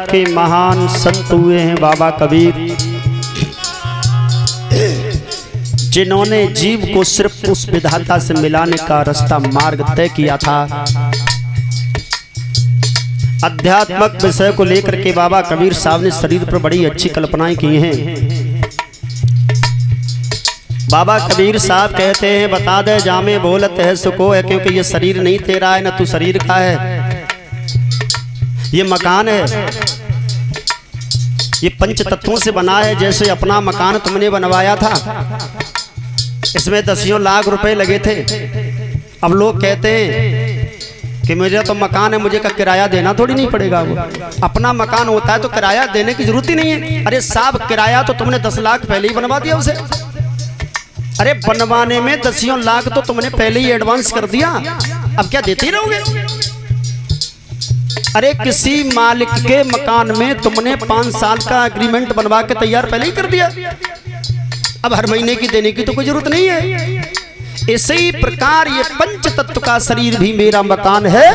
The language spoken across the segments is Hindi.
के महान संत हुए हैं बाबा कबीर, जिन्होंने जीव को सिर्फ उस विधाता से मिलाने का रास्ता मार्ग तय किया था। आध्यात्मिक विषय को लेकर के बाबा कबीर साहब ने शरीर पर बड़ी अच्छी कल्पनाएं की हैं। बाबा कबीर साहब कहते हैं, बता दे जामे बोलत है सुको है, क्योंकि ये शरीर नहीं तेरा है, न तू शरीर का है, ये मकान है, ये पंच तत्वों से बना है। जैसे अपना मकान तुमने बनवाया था, इसमें 10 लाख रुपए लगे थे। अब लोग कहते हैं कि मेरा तो मकान है, मुझे का किराया देना थोड़ी नहीं पड़ेगा। वो अपना मकान होता है तो किराया देने की जरूरत ही नहीं है। अरे साहब, किराया तो तुमने 10 लाख पहले ही बनवा दिया उसे। अरे बनवाने में 10 लाख तो तुमने पहले ही एडवांस कर दिया, अब क्या देते ही रहोगे? अरे किसी मालिक के मकान में तुमने 5 साल का एग्रीमेंट बनवा के तैयार पहले ही कर दिया, अब हर महीने की देने की तो कोई जरूरत नहीं है। इसी प्रकार ये पंच तत्व का शरीर भी मेरा मकान है,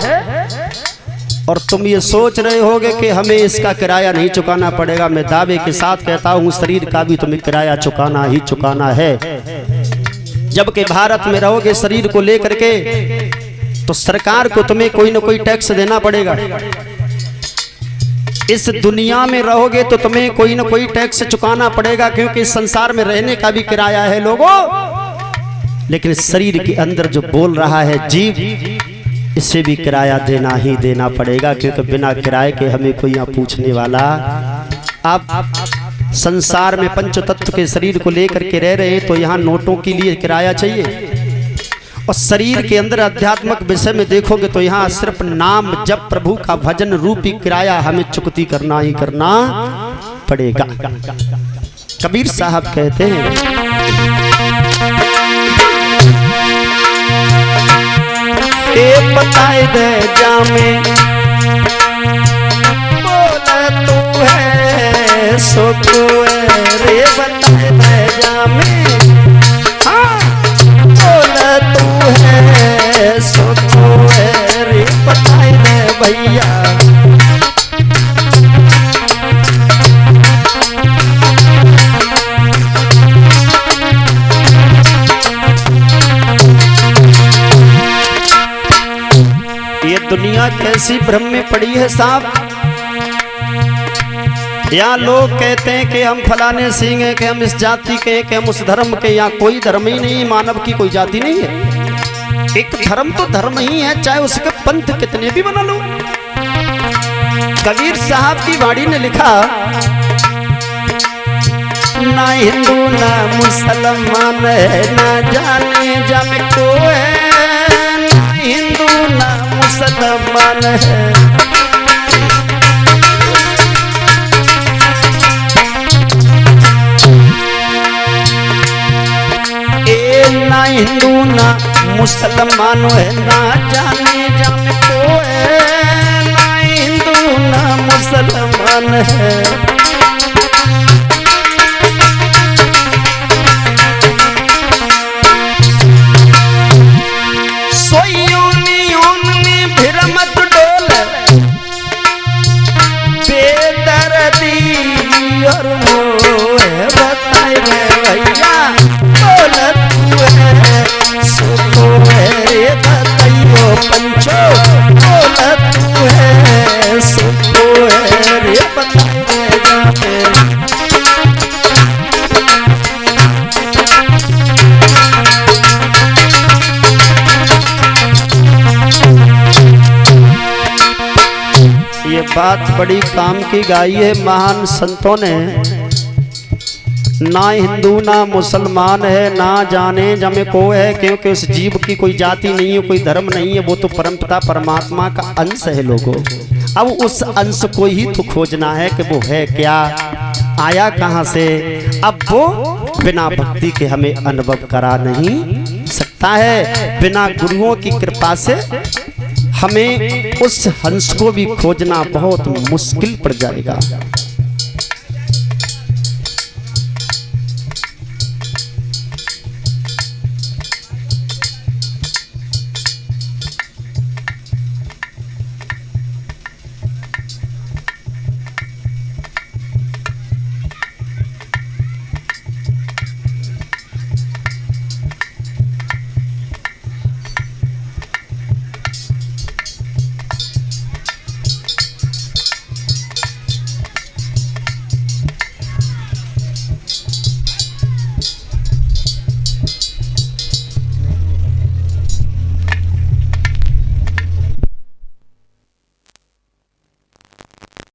और तुम ये सोच रहे होगे कि हमें इसका किराया नहीं चुकाना पड़ेगा। मैं दावे के साथ कहता हूँ, शरीर का भी तुम्हें किराया चुकाना ही चुकाना है। जबकि भारत में रहोगे शरीर को लेकर के, तो सरकार को तुम्हें कोई ना कोई टैक्स देना पड़ेगा। इस दुनिया में रहोगे तो तुम्हें कोई ना कोई टैक्स चुकाना पड़ेगा, क्योंकि इस संसार में रहने का भी किराया है लोगों। लेकिन शरीर के अंदर जो बोल रहा है जीव, इसे भी किराया देना ही देना पड़ेगा, क्योंकि बिना किराए के हमें कोई यहाँ पूछने वाला। आप संसार में पंच तत्व के शरीर को लेकर के रह रहे हैं, तो यहाँ नोटों के लिए किराया चाहिए। और शरीर के अंदर आध्यात्मिक विषय में देखोगे तो यहाँ सिर्फ नाम जप प्रभु का भजन रूपी किराया हमें चुकती करना ही करना पड़ेगा। कबीर साहब कहते हैं, ए बताए दे जामे बोला तू है सो तू है, रे बताए दे जामे बोला तू है सो तू है, रे बताए दे भैया। दुनिया कैसी भ्रम में पड़ी है साहब। यहाँ लोग कहते हैं कि हम फलाने सिंह हैं, कि हम इस जाति के हैं, कि हम उस धर्म के। यहाँ कोई धर्म ही नहीं, मानव की कोई जाति नहीं है। एक धर्म तो धर्म ही है, चाहे उसके पंथ कितने भी बना लो। कबीर साहब की वाणी ने लिखा, ना हिंदू ना मुसलमान है, ना जाने जम को है, ना हिंदू ना मुसलमान है। ए ना हिंदू ना मुसलमान है, ना जाने जम को है, ना हिंदू ना मुसलमान है। ये बात बड़ी काम की गाई है महान संतों ने। ना हिंदू ना मुसलमान है, ना जाने जमे को है, क्योंकि उस जीव की कोई जाति नहीं है, कोई धर्म नहीं है, वो तो परमपिता परमात्मा का अंश है लोगों। अब उस अंश को ही तो खोजना है कि वो है क्या, आया कहाँ से। अब वो बिना भक्ति के हमें अनुभव करा नहीं सकता है। बिना गुरुओं की कृपा से हमें उस हंस को भी खोजना बहुत मुश्किल पड़ जाएगा।